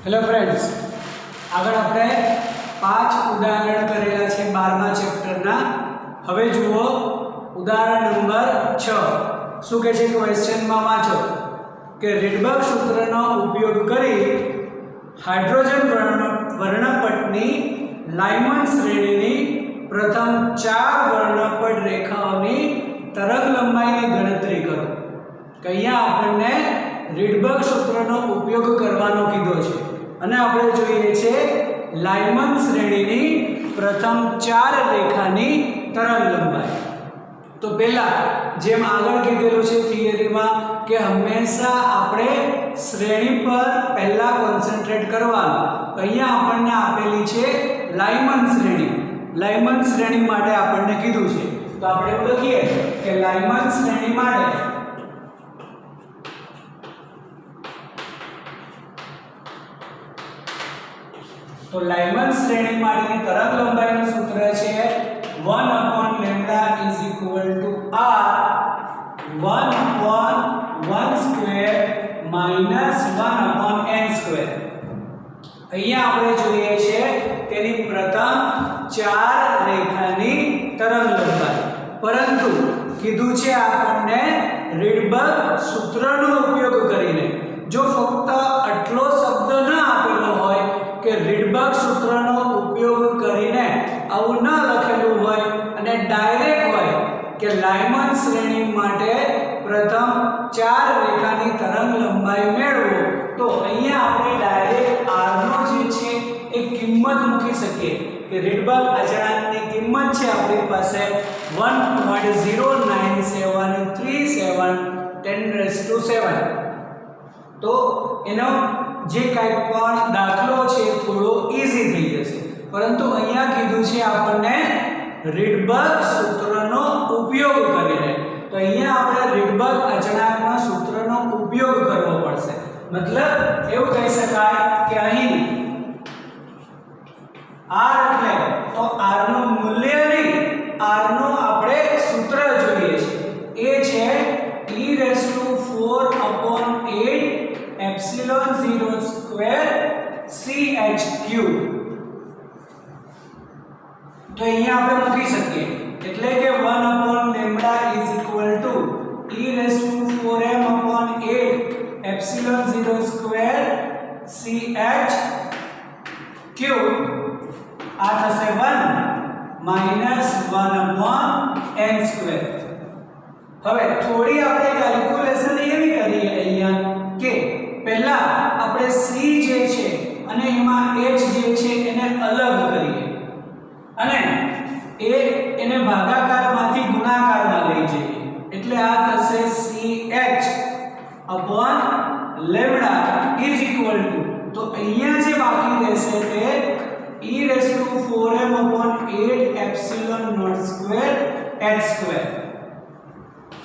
Hello friends, આગળ આપણે 5 ઉદાહરણ કરેલા છે 12મા ચેપ્ટરના. હવે જુઓ ઉદાહરણ નંબર 6. શું કહે છે ક્વેશ્ચનમાં વાંચો કે રીડબર્ગ સૂત્રનો ઉપયોગ કરી હાઇડ્રોજન વર્ણપટની લાઇમન શ્રેણીની પ્રથમ 4 વર્ણપટ રેખાઓની તરંગ લંબાઈની ગણતરી કરો. કે અહીંયા આપણને રીડબર્ગ સૂત્રનો ઉપયોગ કરવાનો કીધો છે અને આપણે જોઈએ છે લાઇમન શ્રેણીની પ્રથમ 4 રેખાની તરંગ લંબાઈ. તો પહેલા જેમ આગળ કીધેલું છે થિયરીમાં કે હંમેશા આપણે શ્રેણી પર પહેલા કોન્સન્ટ્રેટ કરવાનું. અહીંયા આપણને આપેલી છે લાઇમન શ્રેણી. લાઇમન શ્રેણી માટે આપણને કીધું છે તો આપણે એવું લખીએ કે લાઇમન શ્રેણી માટે તો લાઇમન શ્રેણી માટેની તરંગ લંબાઈનું સૂત્ર છે 1/λ = r 1/1² - 1/n². અહીંયા આપણે જોઈએ છે તેની પ્રથમ 4 રેખાની તરંગ લંબાઈ, પરંતુ કીધું છે આપણને રીડબર્ગ સૂત્રનો ઉપયોગ કરીને. જો ફક્ત આટલો શબ્દ ન આપેલો હોય કે રીડબર્ગ સૂત્રનો ઉપયોગ કરીને આવું ન લખેલું હોય અને ડાયરેક્ટ હોય કે લાઇમન શ્રેણી માટે પ્રથમ 4 રેખાની તરંગ લંબાઈ મેળવો, તો અહીંયા આપણે ડાયરેક્ટ r નો જે છે એ કિંમત મૂકી શકીએ કે રીડબર્ગ અચળાંકની કિંમત છે આપણી પાસે 1.09737 તો એનો જે કાંઈ પણ દાખલો છે થોડો ઈઝી થઈ જશે. પરંતુ અહીંયા કીધું છે આપણને રીડબર્ગ સૂત્રનો ઉપયોગ કરીને, તો અહીંયા આપણે રીડબર્ગ અચળાંકના સૂત્રનો ઉપયોગ કરવો પડશે. મતલબ એવું કહી શકાય કે અહીં r એટલે તો r નું મૂલ્ય નહીં, r નું આપણે સૂત્ર જોઈએ છે. એ છે e⁴ તો અહીંયા આપણે મૂકી શકીએ એટલે કે 1/λ = e⁴ આ થશે 1 - 1/n². હવે થોડી આપણે કેલ્ક્યુલેશન એવી કરીએ અહીંયા કે પહેલા આપણે c જે છે અને એમાં h જે છે એને અલગ કરીએ અને એને ભાગાકારમાંથી ગુણાકારમાં લઈ જઈએ એટલે આ થશે ch/λ તો અહીંયા જે બાકી રહેશે તે e⁴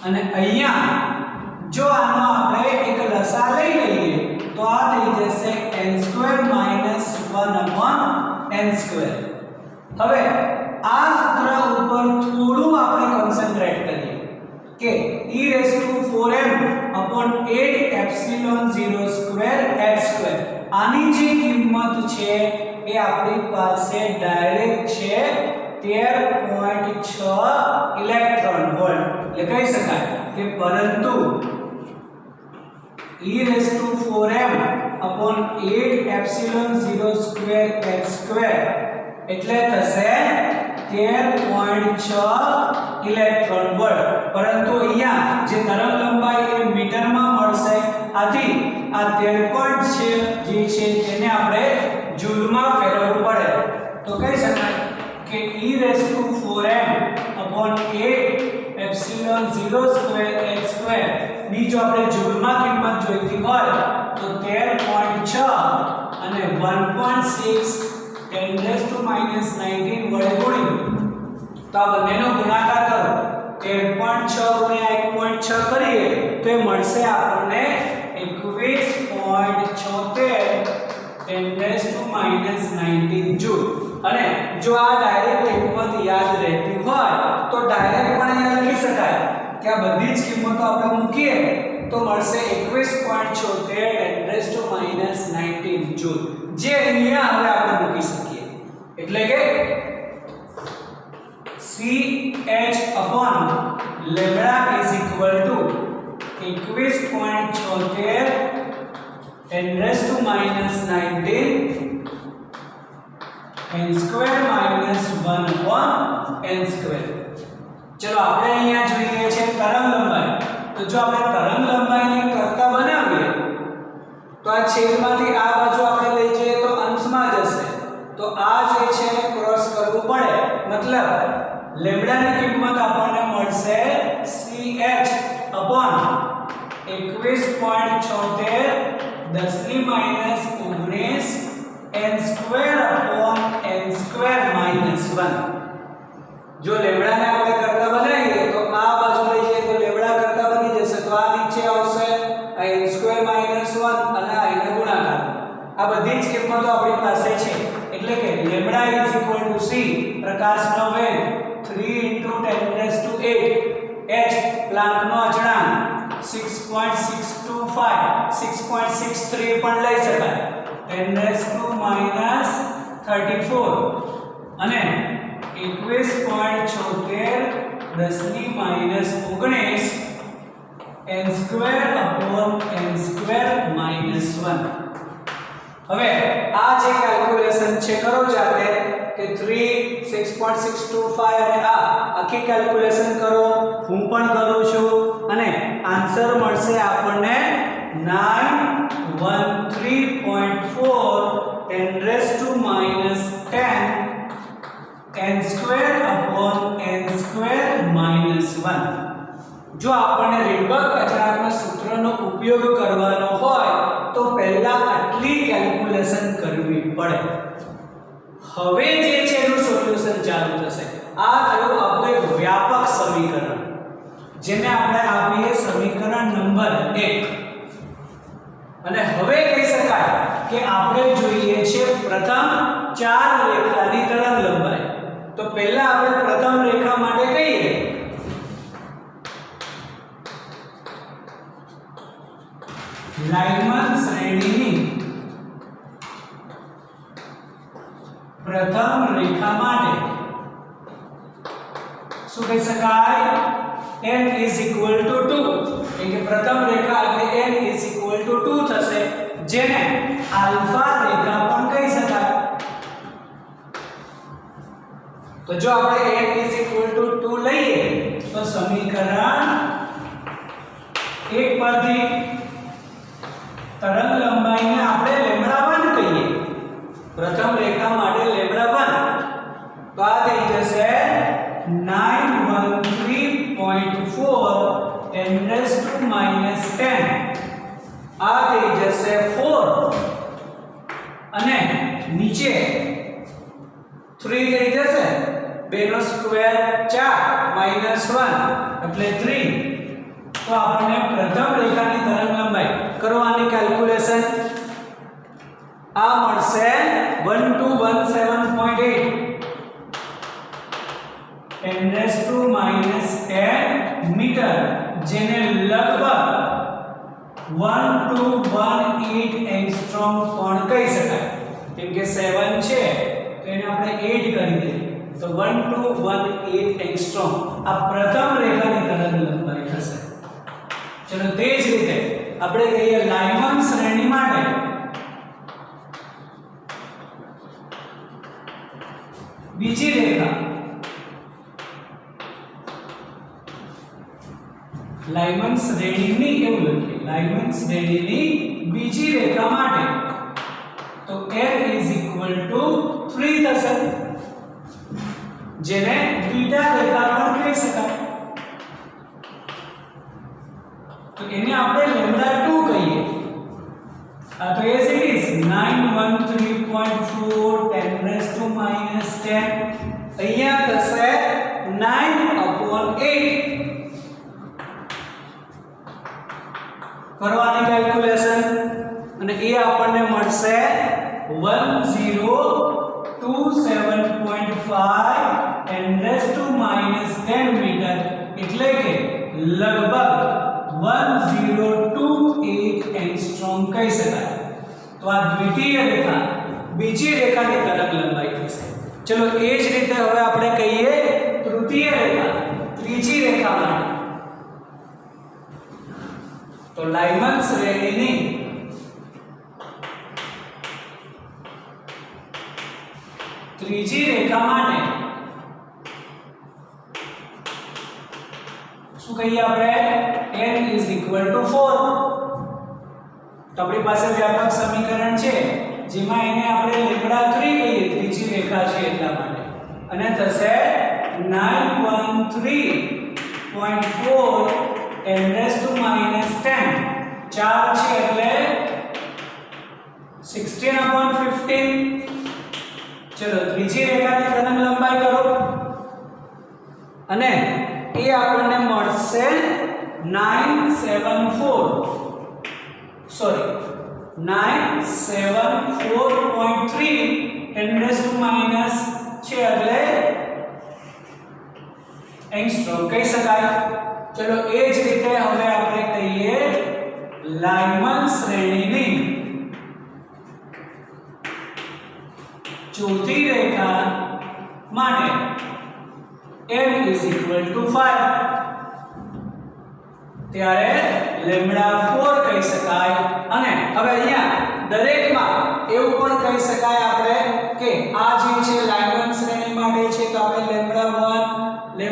અને અહીંયા જો આનો આપણે એક લસા લઈ લઈએ તો આ થઈ જશે n² - 1/n². હવે આ સૂત્ર ઉપર થોડું આપણે કોન્સન્ટ્રેટ કરીએ કે e⁴ આની જે કિંમત છે એ આપણી પાસે ડાયરેક્ટ છે 13.6 ઇલેક્ટ્રોન વોલ્ટ. એટલે કહી શકાય કે પરંતુ e⁴ એટલે થશે 13.6 ઇલેક્ટ્રોન વોલ્ટ. પરંતુ અહીંયા જે તરંગ લંબાઈ એ મીટરમાં મળશે, આથી આ 13 જે છે તેને આપણે જૂલમાં ફેરવવું પડે. તો કહી શકાય કે e⁴ ની જો આપણે જૂલમાં કિંમત જોઈતી હોય તો 13.6 અને 1.6 10⁻⁻19 વડે ગુણી તો આ બંનેનો ગુણાકાર કરો. 13.6 * 1.6 કરીએ તો એ મળશે આપણને 21.76 10⁻⁻19 જૂલ. અને જો આ ડાયરેક્ટ કિંમત યાદ રહેતી હોય તો ડાયરેક્ટ પણ અહીંયા લખી શકાય કે આ બધી જ કિંમતો આપણે મૂકીએ તો મળશે 21.76 10⁻⁻19 જૂલ. જૂલ, જે અહીંયા હવે આપણે મૂકી શકીએ. એટલે કે CH lambda is equal to 21.76 10⁻⁹ n square minus 1/n square. ચલો આપણે અહીંયા જોઈએ છે તરંગ લંબાઈ. તો જો આપણે તરંગ લંબાઈને કરતા બનાવીએ તો આ છેદમાંથી આ બાજુ આપણે લઈ જઈએ તો અંશમાં જશે. તો આ જે છે એને ક્રોસ કરવું પડે. મતલબ લેમ્બડાની કિંમત આપણને મળશે CH upon 21.76 10⁻⁹ n square upon n square minus 1. જો લેમ્બડાને આપણે કરતા બનાવીએ તો આ બાજુ લઈ જઈએ તો લેમ્બડા કરતા બની જશે. તો આ નીચે આવશે આ n સ્ક્વેર માઈનસ 1 અને આ એનો ગુણાકાર. આ બધી જ કિંમતો આપણી પાસે છે. એટલે કે lambda is equal to c પ્રકાશનો વેગ 3 × 10⁸ h પ્લાન્કનો અચળાંક 6.625 6.63 પણ લઈ શકાય 10⁻34 અને 21.76 10⁻⁹ n square upon n square minus 1. હવે આ જે કેલ્ક્યુલેશન છે કરો જાતે કે 3 6.625 અને આ આખી કેલ્ક્યુલેશન કરો. હું પણ કરું છું અને આન્સર મળશે આપણને 913.4 10⁻�10 n square upon n square minus 1. જો આપણને રીડબર્ગ અચળાંકના સૂત્રનો ઉપયોગ કરવાનો હોય તો પહેલા આટલી કેલ્ક્યુલેશન કરવી પડે. હવે જે છે એનું સોલ્યુશન ચાલુ થશે. આ થયું આપણું એક વ્યાપક સમીકરણ જેને આપણે આપીએ સમીકરણ નંબર 1. અને હવે કહી શકાય કે આપણે જોઈએ છે પ્રથમ 4 રેખાની તરંગ લંબાઈ. તો પહેલા આપણે પ્રથમ રેખા માટે કહીએ લાઇનમન શ્રેણીની પ્રથમ રેખા માટે શું કહી શકાય n is equal to 2. એટલે પ્રથમ રેખા એટલે n is equal to 2 થશે, જેને આલ્ફા રેખા પણ કહી શકાય. તો જો આપણે n is equal to 2 લઈએ તો સમીકરણ 1 પરથી તરંગ લંબાઈને આપણે λ1 કહીએ. પ્રથમ રેખા માટે λ1 તો આ થઈ જશે 913.4 10⁻⁻10 આ થઈ જશે 4 અને નીચે 3 થઈ જશે 2 નો સ્ક્વેર 4 -1 એટલે 3. તો આપણને પ્રથમ રેખાની તરંગ લંબાઈ કરવાની કેલ્ક્યુલેશન આ મળશે 1217.8 10⁻⁻10 મીટર, જેને લગભગ 1218 એંગસ્ટ્રોમ પણ કહી શકાય. કેમ કે 7 છે તો એને આપણે 8 કરી દઈએ તો 1218 એંગસ્ટ્રોમ આ પ્રથમ રેખાની તરંગ લંબાઈ થશે. ચલો તે જ રીતે આપણે કહીએ લાઇમન શ્રેણી માટે બીજી રેખા લાઇમન શ્રેણીની એવું લખીએ લાઇમન શ્રેણીની બીજી રેખા માટે તો n is equal to 3 થશે, જેને બીટા રેખા પણ કહી શકાય. તો એને આપણે λ2 કહીએ. આ તો એઝ ઇટ ઇઝ 913.4 10⁻⁻10 અહીંયા થશે 9/8 કરવાની કેલ્ક્યુલેશન અને એ આપણને મળશે 1027.5 10⁻⁻10 મીટર, એટલે કે લગભગ 1028 એંગસ્ટ્રોમ કહી શકાય. તો તો આ દ્વિતીય રેખા બીજી રેખાની તરંગ લંબાઈ થશે. ચલો એ જ રીતે હવે આપણે કહીએ તૃતીય રેખા ત્રીજી રેખા માટે. તો લાઇમન શ્રેણીની ત્રીજી રેખા માટે શું કહીએ આપણે n = 4. તો આપણી પાસે વ્યાપક સમીકરણ છે જેમાં એને આપણે λ3 કહીએ ત્રીજી રેખા છે એટલા માટે અને થશે 913.4 10 4 છે એટલે 16/15. ચલો ત્રીજી રેખાની તરંગ લંબાઈ કરો અને એ આપણને મળશે 974.3 10 છે એટલે એંગસ્ટ્રોમ કહી શકાય. ચલો એ જ રીતે હવે આપણે કહીએ લાઇમન શ્રેણીની ચોથી રેખા માટે n = 5 ત્યારે λ4 કહી શકાય. અને હવે અહીંયા દરેકમાં એવું પણ કહી શકાય આપણે કે આ જે છે લાઇમન શ્રેણી માટે છે તો આપણે λ1 λ2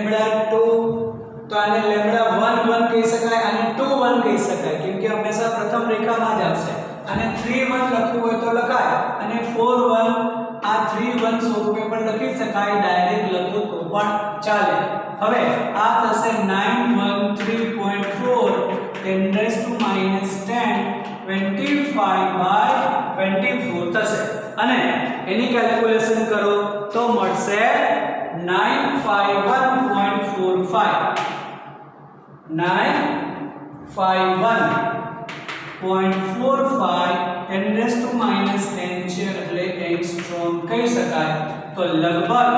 તો આને λ11 કહી શકાય અને 21 કહી શકાય કેમ કે હંમેશા પ્રથમ રેખામાં જ આવશે. અને 31 લખવું હોય તો લખાય અને 41 આ 31 સ્વરૂપે પણ લખી શકાય ડાયરેક્ટ લખો તો પણ ચાલે. હવે આ થશે 913.4 10 25/24 થશે અને એની કેલ્ક્યુલેશન કરો તો મળશે 951.45 10 છે એટલે એંગસ્ટ્રોમ કહી શકાય. તો લગભગ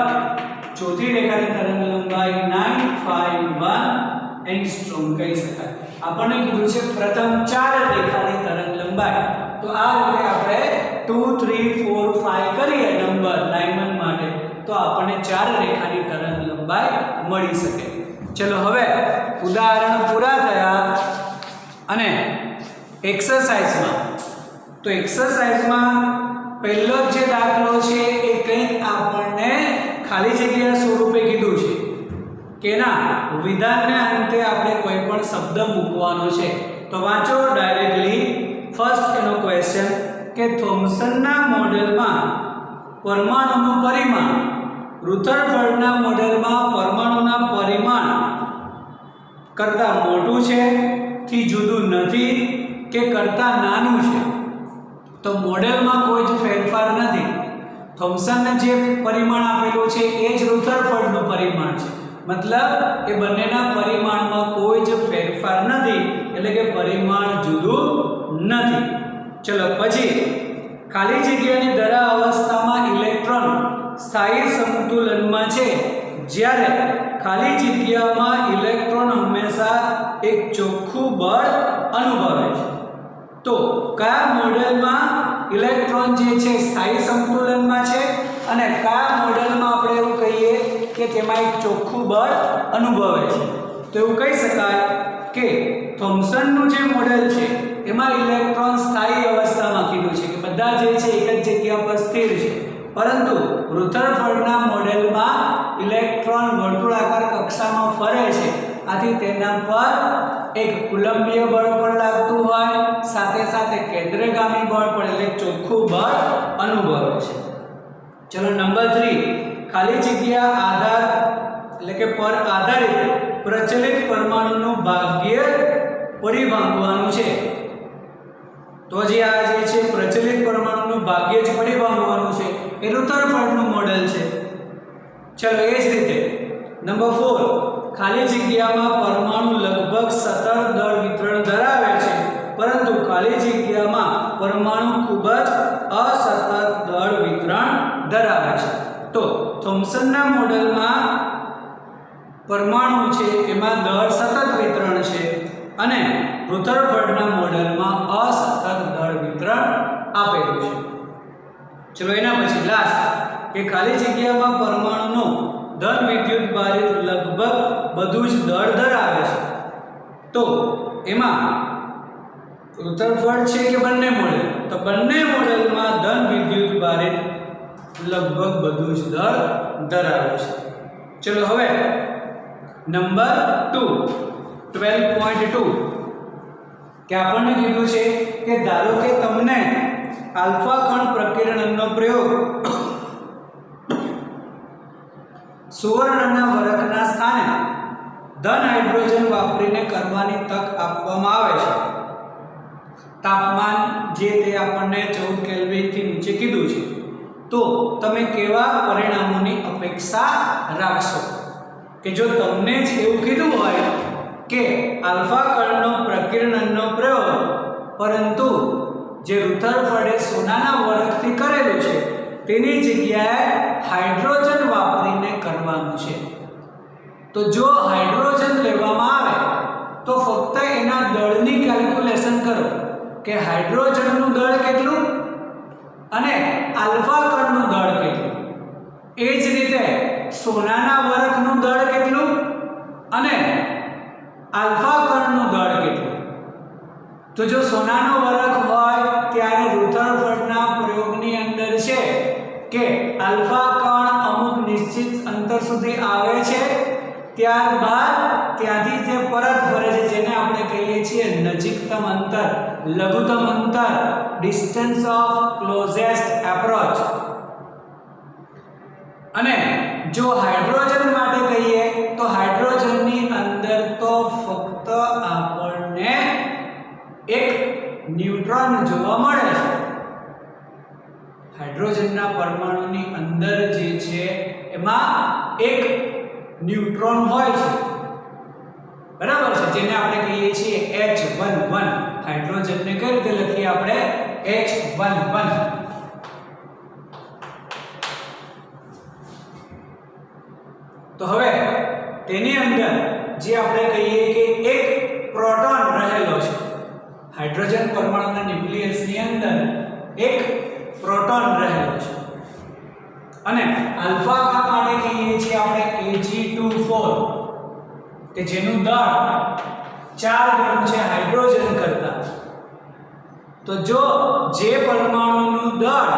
ચોથી રેખાની તરંગ લંબાઈ 951 એંગસ્ટ્રોમ કહી શકાય. આપણને કીધું છે પ્રથમ 4 રેખાની તરંગ લંબાઈ. તો આ રીતે આપણે 2 3 4 5 કરીએ નંબર લાઇમન માટે તો આપણને 4 રેખાની તરંગ લંબાઈ મળી શકે. ચલો હવે ઉદાહરણ પૂરા થયા અને એક્સરસાઇઝમાં તો એક્સરસાઇઝમાં પહેલો જે દાખલો છે એ કંઈક આપણને ખાલી જગ્યા સ્વરૂપે કીધું છે કે ના વિધાનને અંતે આપણે કોઈ પણ શબ્દ મૂકવાનો છે. તો વાંચો ડાયરેક્ટલી. ફર્સ્ટ એનો ક્વેશ્ચન કે થોમ્સનના મોડેલમાં પરમાણુનું પરિમાણ રુથરફોર્ડના મોડેલમાં પરમાણુના પરિમાણ કરતાં મોટું છે થી જુદું નથી કે કરતાં નાનું છે. તો મોડેલમાં કોઈ જ ફેરફાર નથી. થોમ્સનને જે પરિમાણ આપેલું છે એ જ રુથરફોર્ડનું પરિમાણ છે. મતલબ એ બંનેના પરિમાણમાં કોઈ જ ફેરફાર નથી એટલે કે પરિમાણ જુદું નથી. ચલો પછી ખાલી જગ્યાની દરા અવસ્થામાં ઇલેક્ટ્રોન સ્થાયી સંતુલનમાં છે જ્યારે ખાલી જગ્યામાં ઇલેક્ટ્રોન હંમેશા એક ચોખ્ખું બળ અનુભવે છે. તો કયા મોડેલમાં ઇલેક્ટ્રોન જે છે સ્થાયી સંતુલનમાં છે અને કયા મોડેલમાં આપણે એવું કહીએ કે તેમાં એક ચોખ્ખું બળ અનુભવે છે. તો એવું કહી શકાય કે થોમ્સનનું જે મોડેલ છે એમાં ઇલેક્ટ્રોન સ્થાયી અવસ્થામાં કીધું છે કે બધા જે છે એક જ જગ્યા પર સ્થિર છે. પરંતુ રુથરફોર્ડના મોડેલમાં ઇલેક્ટ્રોન વર્તુળાકાર કક્ષામાં ફરે છે. આથી તેના પર એક કુલંબીય બળ પણ લાગતું હોય સાથે સાથે કેન્દ્રગામી બળ પણ એટલે ચોખ્ખું બળ અનુભવે છે. ચલો નંબર 3 ખાલી જગ્યા આધાર એટલે કે પર આધારિત પ્રચલિત પરમાણુનું ભાગ્ય પરિભાંગવાનું છે. તો જે આ જે છે પ્રચલિત પરમાણુનું ભાગ્ય જ પરિભાંગવાનું છે એ રુથરફોર્ડનું મોડેલ છે. ચલો એ જ રીતે નંબર 4 ખાલી જગ્યામાં પરમાણુ લગભગ સતત દળ વિતરણ ધરાવે છે પરંતુ ખાલી જગ્યામાં પરમાણુ ખૂબ જ અસતત દળ વિતરણ ધરાવે છે. તો થોમ્સનના મોડેલમાં પરમાણુ છે એમાં દળ સતત વિતરણ છે અને રુથરફોર્ડના મોડેલમાં અસતત દળ વિતરણ આપેલું છે. ચલો એના પછી લાસ્ટ કે ખાલી જગ્યામાં પરમાણુનો ધન વિદ્યુત ભારિત લગભગ બધું જ દળ ધરાવે છે. તો એમાં રુધરફોર્ડ છે કે બંને મોડેલ? તો બંને મોડેલમાં ધન વિદ્યુત ભારિત લગભગ બધું જ દળ ધરાવે છે. ચલો હવે નંબર 2 12.2 કે આપણને કીધું છે કે ધારો કે તમને આલ્ફા કણ પ્રકીર્ણનનો પ્રયોગ સુવર્ણના વરખના સ્થાને ધન હાઇડ્રોજન વાપરીને કરવાની તક આપવામાં આવે છે. તાપમાન જે તે આપણને 14 કેલ્વિન થી નીચે કીધું છે. તો તમે કેવા પરિણામોની અપેક્ષા રાખશો? કે જો તમને જ એવું કીધું હોય કે આલ્ફા કણનો પ્રકીર્ણનનો પ્રયોગ પરંતુ જે રુધરફોર્ડે સોનાના વરખથી કરેલું છે તેની જગ્યાએ હાઇડ્રોજન વાપરીને કરવાનું છે. તો જો હાઇડ્રોજન લેવામાં આવે તો ફક્ત એના દળની કેલ્ક્યુલેશન કરો કે હાઇડ્રોજનનું દળ કેટલું અને આલ્ફા કણનું દળ કેટલું. એ જ રીતે સોનાના વરખનું દળ કેટલું અને આલ્ફા કણનું દળ કેટલું. તો જો સોનાનો વરખ હોય ત્યારે રુધરફોર્ડના પ્રયોગની અંદર છે કે આલ્ફા કણ અમુક નિશ્ચિત અંતર સુધી આવે છે, ત્યારબાદ ત્યાંથી તે પરત ફરે છે જેને આપણે કહીએ છીએ નજીકતમ અંતર, લઘુત્તમ અંતર, ડિસ્ટન્સ ઓફ ક્લોઝેસ્ટ એપ્રોચ. અને જો હાઇડ્રોજન માટે કહીએ તો હાઇડ્રોજનની અંદર તો ફક્ત આપણને એક ન્યુટ્રોન જોવા મળે છે. હાઇડ્રોજનના પરમાણુની અંદર જે છે એમાં એક ન્યુટ્રોન હોય છે, બરાબર છે, જેને આપણે કહીએ છીએ H11. હાઇડ્રોજનને કઈ રીતે લખીએ આપણે? H11. તો હવે તેની અંદર જે આપણે કહીએ કે એક પ્રોટોન રહેલો છે. હાઇડ્રોજન પરમાણુના ન્યુક્લિયસની અંદર એક પ્રોટોન રહેલો છે અને આલ્ફા કણ માટે કહીએ છીએ આપણે Ag24 કે જેનું દળ 4 ગણું છે હાઇડ્રોજન કરતા. તો જો જે પરમાણુનું દળ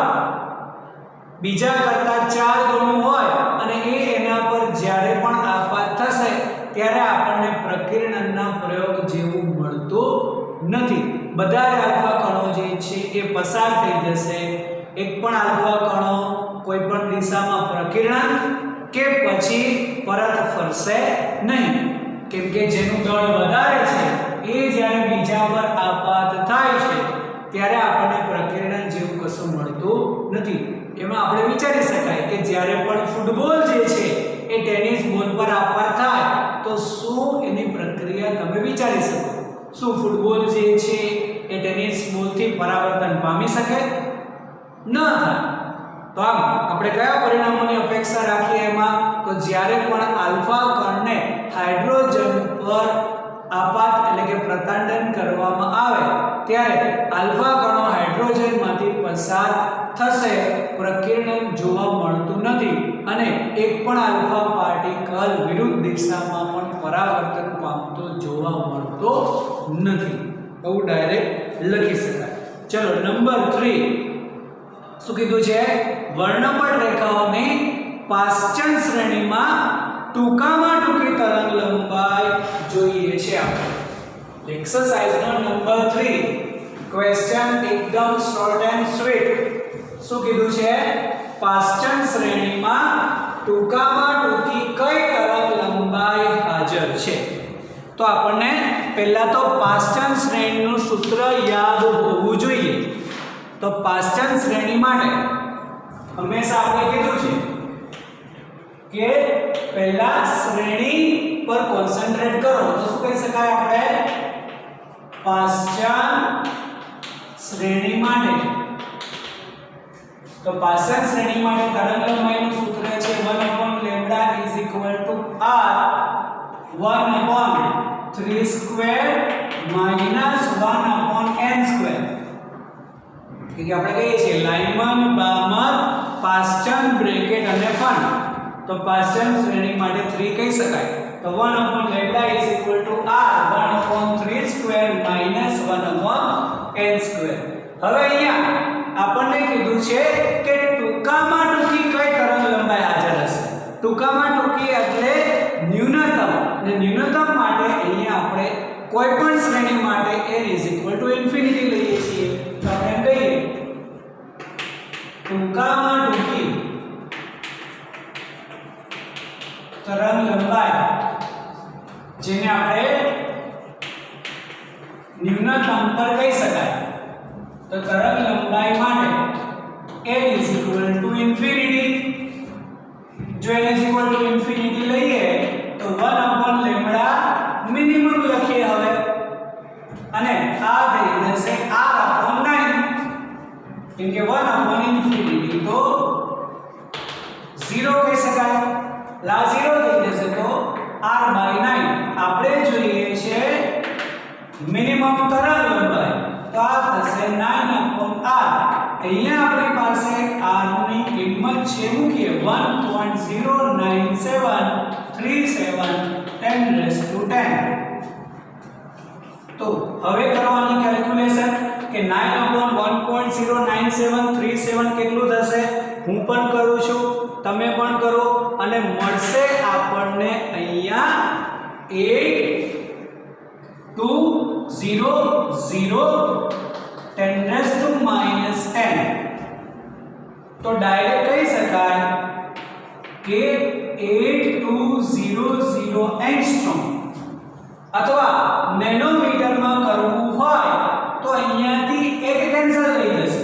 બીજા કરતા 4 ગણું હોય અને એના પર જ્યારે પણ આઘાત થશે ત્યારે આપણને પ્રકીર્ણનના પ્રયોગ જેવું મળતું નથી. બધા આલ્ફા કણો જે છે એ પસાર થઈ જશે. એક પણ આલ્ફા કણો કોઈ પણ દિશામાં પ્રકીર્ણન કે પછી પરત ફરશે નહીં, કેમ કે જેનું દળ વધારે છે એ જ્યારે બીજા પર આઘાત થાય છે ત્યારે આપણને પ્રકીર્ણન જેવું કશું મળતું નથી. એમાં આપણે વિચારી શકાય કે જ્યારે પણ ફૂટબોલ જે છે એ ટેનિસ બોલ પર આઘાત થાય તો શું એની પ્રક્રિયા તમે વિચારી શકો? શું ફૂટબોલ જે છે એ ટેનિસ બોલથી પરાવર્તન પામી શકે? ન થાય. તો આમ આપણે કયા પરિણામોની અપેક્ષા રાખીએ એમાં? તો જ્યારે પણ આલ્ફા કણને હાઇડ્રોજન પર આપાત એટલે કે પ્રતાંડન કરવામાં આવે ત્યારે આલ્ફા કણો હાઇડ્રોજનમાંથી પસાર થશે, પ્રકીર્ણન જોવા મળતું નથી અને એક પણ આલ્ફા પાર્ટિકલ વિરુદ્ધ દિશામાં પણ પરાવર્તન પામતો જોવા મળતો નથી. એવું ડાયરેક્ટ લખી શકાય. ચલો નંબર 3 શું કીધું છે? વર્ણપટ રેખાઓની પાશ્ચન શ્રેણીમાં ટૂંકામાં ટૂંકી તરંગ લંબાઈ જોઈએ છે આપણે. એક્સરસાઇઝનો નંબર 3 ક્વેશ્ચન એકદમ શોર્ટ એન્ડ સ્વીટ. શું કીધું છે? પાશ્ચન શ્રેણીમાં ટૂંકામાં ટૂંકી કઈ તરંગ લંબાઈ હાજર છે? તો આપણને પહેલા તો પાશ્ચન શ્રેણીનું સૂત્ર યાદ હોવું જોઈએ. તો પાશ્ચન શ્રેણી માટે હંમેશા આપણે કીધું છે કે પહેલા શ્રેણી પર કોન્સન્ટ્રેટ કરો તો શું કહી શકાય આપણે? પાશ્ચન શ્રેણી માટે. તો પાશ્ચન શ્રેણી માટે તરંગ લંબાઈનું સૂત્ર છે 1/λ r 1/3² - 1/n². કે આપણે કહીએ છીએ લાઇમન, બાર્મર, પાસ્ચન, બ્રેકેટ અને ફન. તો પાસ્ચન શ્રેણી માટે 3 કહી શકાય. તો 1/λ = r 1/3 square minus 1/n square. હવે અહીંયા આપણને કીધું છે કે ટૂંકામાં ટૂંકી કઈ તરંગ લંબાઈ હાજર હશે. ટૂંકામાં ટૂંકી એટલે ન્યૂનતમ, અને ન્યૂનતમ માટે અહીંયા આપણે કોઈ પણ શ્રેણી માટે n = ઇન્ફિનિટી લઈએ છીએ. તો આપણે કહીએ ટૂંકામાં ટૂંકી તરંગ લંબાઈ, જેને આપણે ન્યૂનતમ પર કહી શકાય. તો તરંગ લંબાઈ માટે n = ઇન્ફિનિટી. જો n = ઇન્ફિનિટી લઈએ તો 1/λ મિનિમમ લખીએ હવે, અને આ થઈ જશે r/9, કેમ કે 1/∞ તો 0 કહી શકાય. લા 0 થઈ જશે તો r/9. આપણે જોઈએ છે મિનિમમ તરંગ લંબાઈ, તો આ થશે 9/r. અહીંયા આપણી પાસે r ની કિંમત છે મૂકીએ 1.09737 10 તો હવે કરવાની કેલ્ક્યુલેશન કે 9/1.09737 કેટલું થશે. હું પણ કરું છું, તમે પણ કરો, અને મળશે આપણને અહીંયા 8200 તો ડાયરેક્ટ કહી શકાય કે 8200 એંગસ્ટ્રોમ. અથવા નેનોમીટરમાં કરવું હોય તો અહીંયાથી એક કેન્સલ થઈ જશે.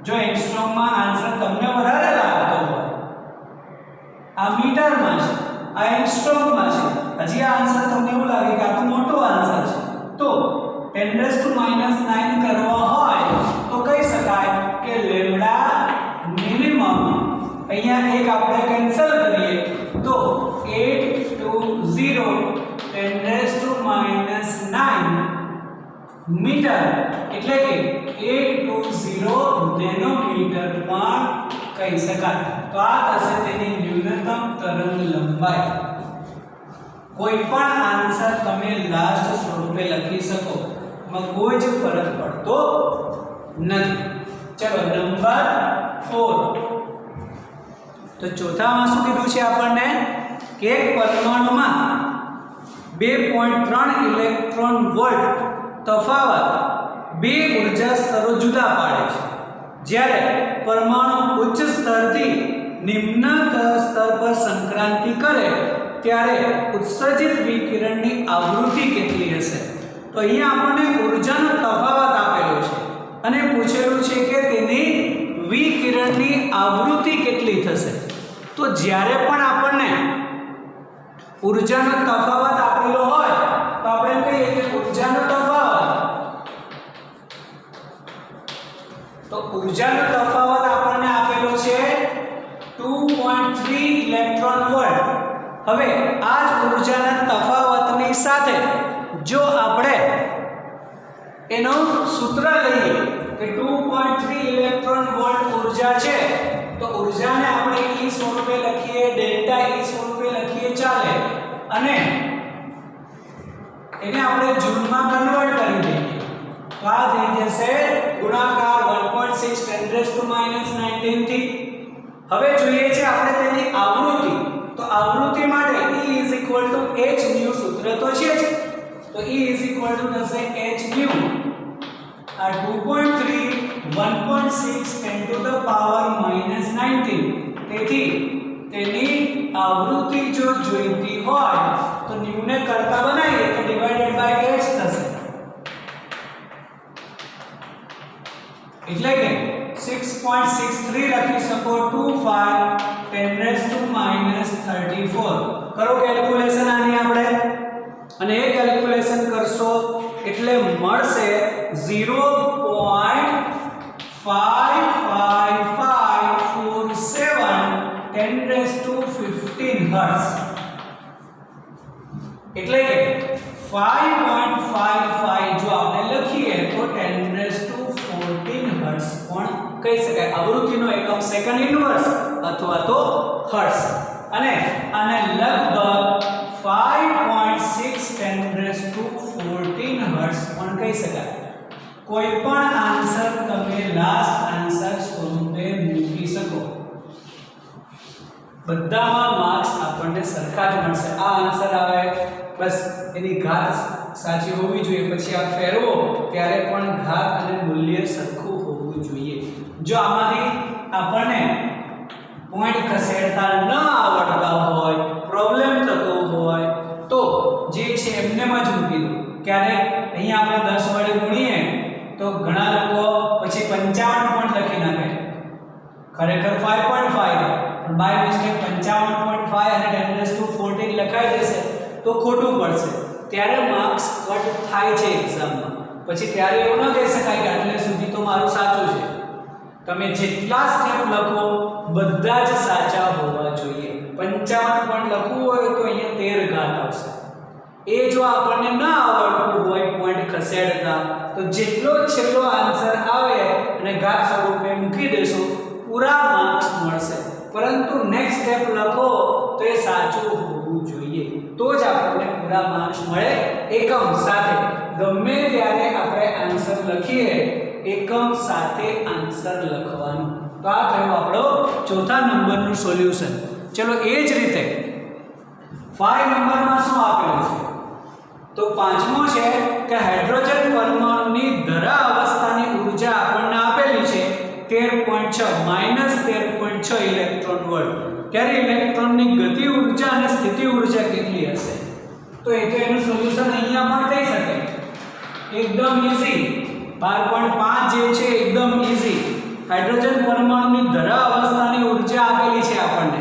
જો એંગસ્ટ્રોમમાં આન્સર તમને વધારે લાગતો હોય, આ મીટરમાં છે, આ એંગસ્ટ્રોમમાં છે, હજી આ આન્સર તમને એવું લાગે કે આ તો મોટો આન્સર છે, તો 10⁻⁹ કરવા હોય તો કહી શકાય કે લેમ્બડા મિનિમમ, અહીંયા એક આપણે કેન્સલ કરીએ તો 820 10⁻⁹ મીટર, એટલે કે 820 નેનોમીટર પણ કહી શકાય. તો આ થશે તેની ન્યૂનતમ તરંગ લંબાઈ. કોઈ પણ આન્સર તમે લાસ્ટ સ્વરૂપે લખી શકો, એમાં કોઈ જ ફરક પડતો નથી. ચલો નંબર 4. તો ચોથામાં શું કીધું છે આપણને કે એક પરમાણુમાં 2.3 ઇલેક્ટ્રોન વોલ્ટ તફાવત બે ઊર્જા સ્તરો જુદા પાડે છે. જ્યારે પરમાણુ ઉચ્ચ સ્તરથી નિમ્ન સ્તર પર સંક્રાંતિ કરે ત્યારે ઉત્સર્જિત વિકિરણની આવૃત્તિ કેટલી હશે. તો અહીંયા આપણને ઊર્જાનો તફાવત આપેલો છે અને પૂછેલું છે કે તેની વિકિરણની આવૃત્તિ કેટલી થશે. તો જ્યારે પણ આપણને ઊર્જાનો તફાવત આપેલો હોય તો આપણે કહીએ કે ઊર્જાનો તફાવત, તો ઊર્જાનો તફાવત આપણને આપેલો છે 2.3 ઇલેક્ટ્રોન વોલ્ટ. હવે આ જ ઊર્જાના તફાવતની સાથે જો આપણે એનો સૂત્ર લઈએ કે 2.3 ઇલેક્ટ્રોન વોલ્ટ ઊર્જા છે, તો ઊર્જાને આપણે E સ્વરૂપે લખીએ, ડેલ્ટા E સ્વરૂપે લખીએ ચાલે, અને એને આપણે જૂલમાં કન્વર્ટ કરી દઈએ તો આ થઈ જશે ગુણાકાર 1.6 10⁻⁹ થી. હવે જોઈએ છે આપણે તેની આવૃત્તિ. તો આવૃત્તિ માટે E h nu સૂત્ર તો છે જ, તો E થશે h nu. આ 2.3 1.6 10⁻⁻⁹. તેથી તેની આવૃત્તિ જો જોઈતી હોય તો nu ને કરતા બનાવીએ તો ડિવાઇડેડ બાય h થશે, એટલે કે 6.63 લખી શકો 25 10⁻34. કરો કેલ્ક્યુલેશન આની આપણે, અને એ કેલ્ક્યુલેશન કરશો એટલે મળશે 0.55547 10⁻15 હર્ટ્ઝ, એટલે કે 5.55 જો આપણે લખીએ તો 10⁻14 હર્ટ્ઝ કહી શકાય. આવૃત્તિનો એકમ સેકન્ડ ઇન્વર્સ અથવા તો હર્ટ્ઝ. અને આને લગભગ 5.6 10^14 હર્ટ્ઝ પણ કહી શકાય. કોઈ પણ આન્સર તમે લાસ્ટ આન્સર સ્વરૂપે મૂકી શકો. બધામાં માર્ક્સ આપણને સરખા જ મળશે. આ આન્સર આવે બસ એની ઘાત સાચી હોવી જોઈએ, પછી આ ફેરવો ત્યારે પણ ઘાત અને મૂલ્ય સરખું હોવું જોઈએ. જો આમાંથી આપણને પોઈન્ટ ખસેડતા ન આવડતા હોય, પ્રોબ્લેમ થતો હોય તો જે છે એમને જ મૂકી દો. ક્યારેક અહીંયા આપણે 10 વડે ગુણીએ તો ઘણા લોકો પછી 55 પોઈન્ટ લખી નાખે. ખરેખર 5.5 પણ બાય મિસ્ટેક 55.5 અને 10^14 લખાઈ જશે તો ખોટું પડશે. ત્યારે માર્ક્સ કટ થાય છે એક્ઝામમાં. પછી ત્યારે એવું ન કહી શકાય કે આટલે સુધી તો મારું સાચું છે. તમે જેટલા સ્ટેપ લખો બધા જ સાચા હોવા જોઈએ. 55 પોઈન્ટ લખવું હોય તો અહીંયા 13 ઘાત આવશે. એ જો આપણને ન આવડતું હોય પોઈન્ટ ખસેડતા તો જેટલો છેલ્લો આન્સર આવે અને ઘાત સ્વરૂપે મૂકી દેશો પૂરા માર્ક્સ મળશે. પરંતુ નેક્સ્ટ સ્ટેપ લખો તો એ સાચું હોવું જોઈએ, તો જ આપણને પૂરા માર્ક્સ મળે. એકમ સાથે ગમે ત્યારે આપણે આન્સર લખીએ, એકમ સાથે આન્સર લખવાનું. તો આ થયું આપણો ચોથા નંબરનું સોલ્યુશન. ચલો એ જ રીતે 5 નંબરમાં શું આપેલું છે? તો પાંચમો છે કે હાઇડ્રોજન પરમાણુની ધરા અવસ્થાની ઊર્જા આપણને આપેલી છે 13.6 -13.6 ઇલેક્ટ્રોન વોલ્ટ. ત્યારે ઇલેક્ટ્રોનની ગતિ ઊર્જા અને સ્થિતિ ઊર્જા કેટલી હશે? તો એ તો એનું સોલ્યુશન અહીંયા પણ થઈ શકે. એકદમ ઈઝી. 12.5 જે છે એકદમ ઈઝી. હાઇડ્રોજન પરમાણુની ધરા અવસ્થાની ઊર્જા આપેલી છે આપણને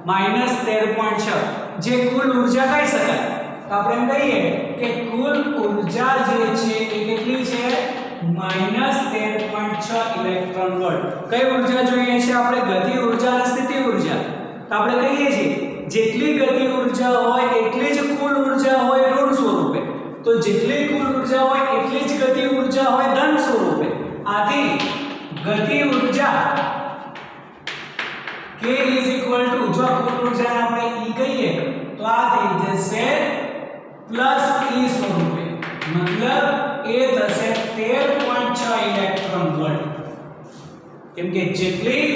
-13.6, જે કુલ ઊર્જા કહી શકાય. તો આપણે કહીએ કે કુલ ઊર્જા જે છે એ કેટલી છે? -13.6 ઇલેક્ટ્રોન વોલ્ટ. કઈ ઊર્જા જોઈએ છે આપણે? ગતિ ઊર્જા અને સ્થિતિ ઊર્જા. તો આપણે કહીએ છીએ જેટલી ગતિ ઊર્જા હોય એટલી જ કુલ ઊર્જા હોય ઋણ સ્વરૂપે. તો જેટલી કુલ ઊર્જા હોય એટલી જ ગતિ ઊર્જા હોય ધન સ્વરૂપે. આથી ગતિ ઊર્જા K = જો કુલ ઊર્જાને આપણે E કહીએ તો આ થઈ જશે +E સ્વરૂપે. મતલબ એ થશે 13.6 ઇલેક્ટ્રોન વોલ્ટ. કેમ કે જેટલી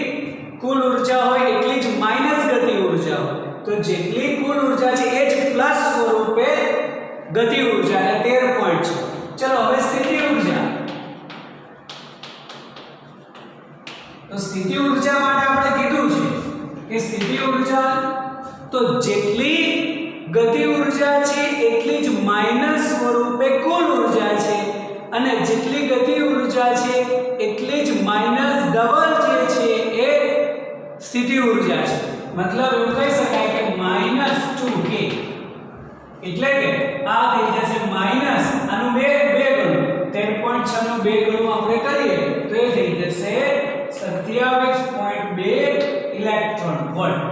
કુલ ઊર્જા હોય એટલી જ માઈનસ ગતિ ઊર્જા હોય. તો જેટલી કુલ ઊર્જા છે એ જ પ્લસ સ્વરૂપે ગતિ ઊર્જા એટલે 13.6. ચલો હવે સ્થિતિ ઊર્જા. તો સ્થિતિ ઊર્જા માટે આપણે કીધું છે કે સ્થિતિ ઊર્જા તો જેટલી ગતિ ઊર્જા છે એટલી જ માઈનસ સ્વરૂપે કુલ ઊર્જા છે, અને જેટલી ગતિ ઊર્જા છે એટલી જ માઈનસ ડબલ જે છે એ સ્થિતિ ઊર્જા છે. મતલબ એવું કહી શકાય કે -2k. એટલે કે આ થઈ જશે માઈનસ આનું 2 ગણું 13.6 નું 2 ગણું આપણે કરીએ તો એ થઈ જશે 27.2 ઇલેક્ટ્રોન વોલ્ટ.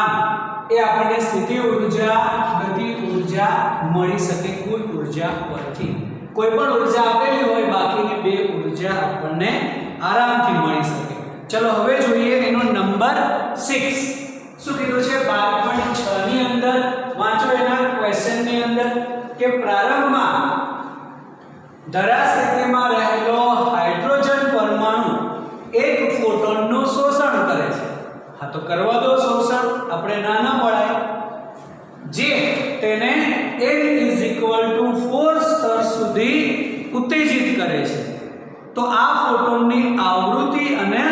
આમ એ આપણને સ્થિતિ ઊર્જા ગતિ ઊર્જા મળી શકે કુલ ઊર્જા પરથી. કોઈ પણ ઊર્જા આપેલી હોય બાકીની 2 ઊર્જા આપણને આરામથી મળી શકે. ચલો હવે જોઈએ એનો નંબર 6. શું કીધું છે? 12.6 ની અંદર વાંચો એના ક્વેશ્ચન ની અંદર કે પ્રારંભમાં ધરા સ્થિતિમાં રહેલો હાઇડ્રોજન પરમાણુ એક ફોટોનનું શોષણ કરે છે. હા તો કરવા દો શોષણ, આપણે ના પડાય. જે તેને n = 4 સ્તર સુધી ઉત્તેજિત કરે છે. તો આ ફોટોનની આવૃત્તિ અને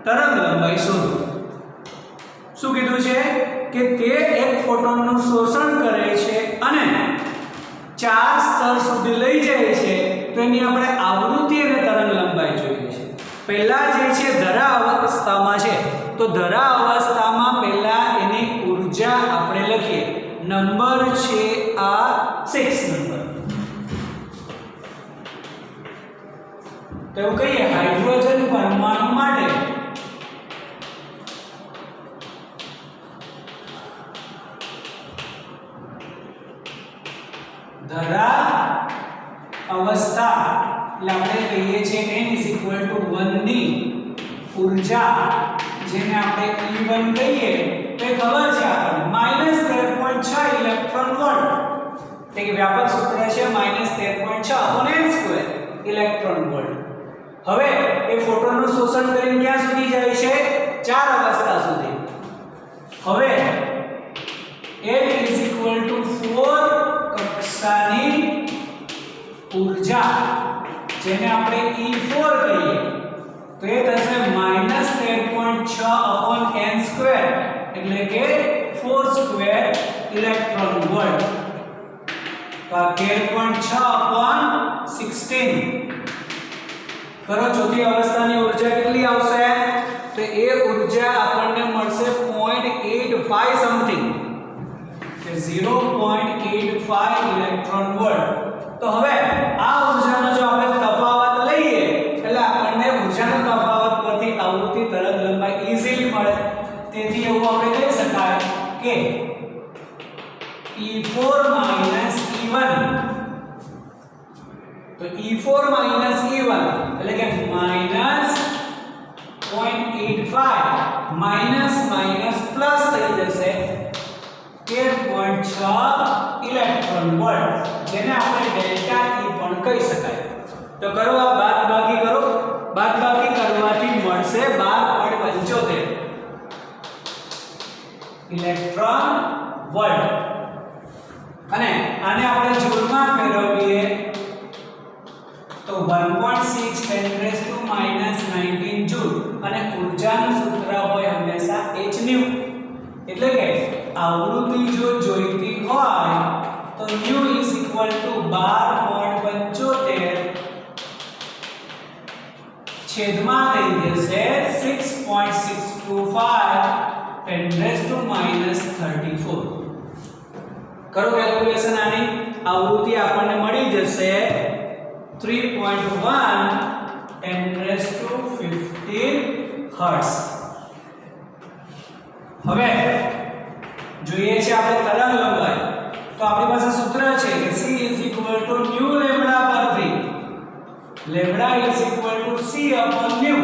તરંગ લંબાઈ શોધો. શું કીધું છે કે તે એક ફોટોનનું શોષણ કરે છે અને 4 સ્તર સુધી લઈ જાય છે. તો એની આપણે આવૃત્તિ અને તરંગ લંબાઈ જોઈએ છે. પહેલા જે છે ધરા અવસ્થામાં છે, તો ધરા અવસ્થામાં પહેલા એની ઊર્જા આપણે લખીએ. નંબર છે આ 6 નંબર. તો એવું કહીએ હાઇડ્રોજન પરમાણુ માટે ધરા અવસ્થા એટલે આપણે કહીએ છીએ છે n = 1 ની ઊર્જા જેને આપણે E1 કહીએ તે ખબર છે આપણને -13.6 ઇલેક્ટ્રોન વોલ્ટ એટલે કે વ્યાપક સૂત્ર છે -13.6/n² ઇલેક્ટ્રોન વોલ્ટ હવે એ ફોટોનનું શોષણ કરીને ક્યાં સુધી જાય છે 4 અવસ્થા સુધી હવે n = 4 કક્ષાની ઊર્જા જેને આપણે E4 કહીએ તો એ થશે -13.6/n² એટલે કે 4² ઇલેક્ટ્રોન વોલ્ટ તો આ 13.6/16 કરો ચોથી અવસ્થાની ઊર્જા કેટલી આવશે તો એ ઊર્જા આપણને મળશે 0.85 સમથિંગ કે 0.85 ઇલેક્ટ્રોન વોલ્ટ તો હવે આ ઊર્જાનો જો આપણે તફાવત લઈએ એટલે આપણને ઊર્જાનો તફાવત પરથી આવૃત્તિ તરંગલંબાઈ ઈઝીલી મળે તેથી એવું આપણે કહી શકાય કે E4 - E1 તો E4 - E1 એટલે કે -0.85 માઈનસ પ્લસ થઈ જશે 13.6 ઇલેક્ટ્રોન વોલ્ટ જેને આપણે ડેલ્ટા E પણ કહી શકાય તો કરો આ બાદબાકી કરો બાદબાકી કરવાથી મળશે 12.75 ઇલેક્ટ્રોન વોલ્ટ અને આને આપણે જૂલમાં ફેરવીએ તો 1.6 × 10⁻⁹ જૂલ અને ઊર્જાનું સૂત્ર હોય હંમેશા h ન્યુ એટલે કે આવૃત્તિ જો જોઈતી હોય તો ન્યુ = 12.75 છેદમાં થઈ જશે 6.625 10⁻34 કરો કેલ્ક્યુલેશન આની આવૃત્તિ આપણને મળી જશે 3.1 10⁻15 હર્ટ્ઝ હવે જોઈએ છે આપણે તરંગ લંબાઈ તો આપણી પાસે સૂત્ર છે કે c = nu લેમ્બડા પરથી લેમ્બડા = c/μ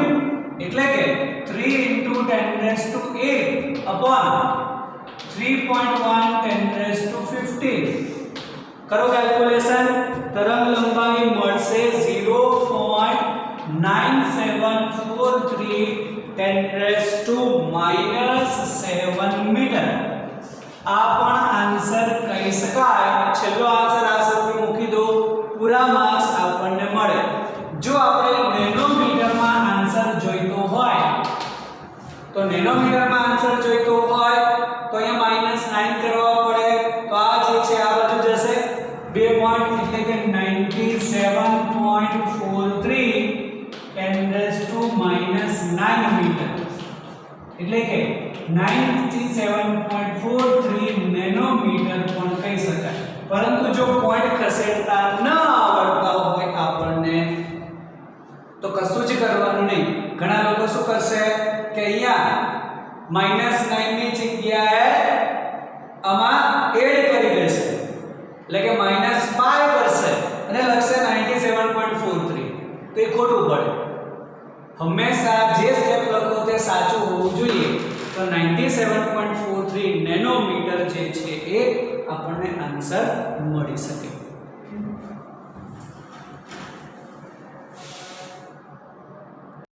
એટલે કે 3 × 10⁻8/3.1 10⁻15 કરો કેલ્ક્યુલેશન તરંગ લંબાઈ મળશે 0.9743 10⁻⁻7 મીટર આ પણ આન્સર કહી શકાય છેલ્લો આન્સર આ સાથે મૂકી દો પૂરા માર્ક્સ આપણને મળે જો આપણે નેનોમીટરમાં આન્સર જોઈતો હોય તો નેનોમીટરમાં આન્સર જોઈતો હોય તો અહીંયા -9 કરવા પડે તો આ જે છે આ બધું જશે 2 પોઈન્ટ એટલે કે 97.43 10⁻⁹ મીટર એટલે કે 97.43 નેનોમીટર પણ કહી શકાય પરંતુ જો પોઈન્ટ ખસેડતા ન આવડતા હોય આપણને તો કશું જ કરવાનું નહીં ઘણા લોકો શું કરશે કે અહીંયા -9 ની જગ્યાએ આમાં એડ કરી દેશે એટલે કે -5 કરશે અને લખશે 97.43 તો એ ખોટું પડે હંમેશા જે સ્ટેપ લખો તે સાચું હોવું જોઈએ તો 97.43 નેનોમીટર જે છે એ આપણને આન્સર મળી શકે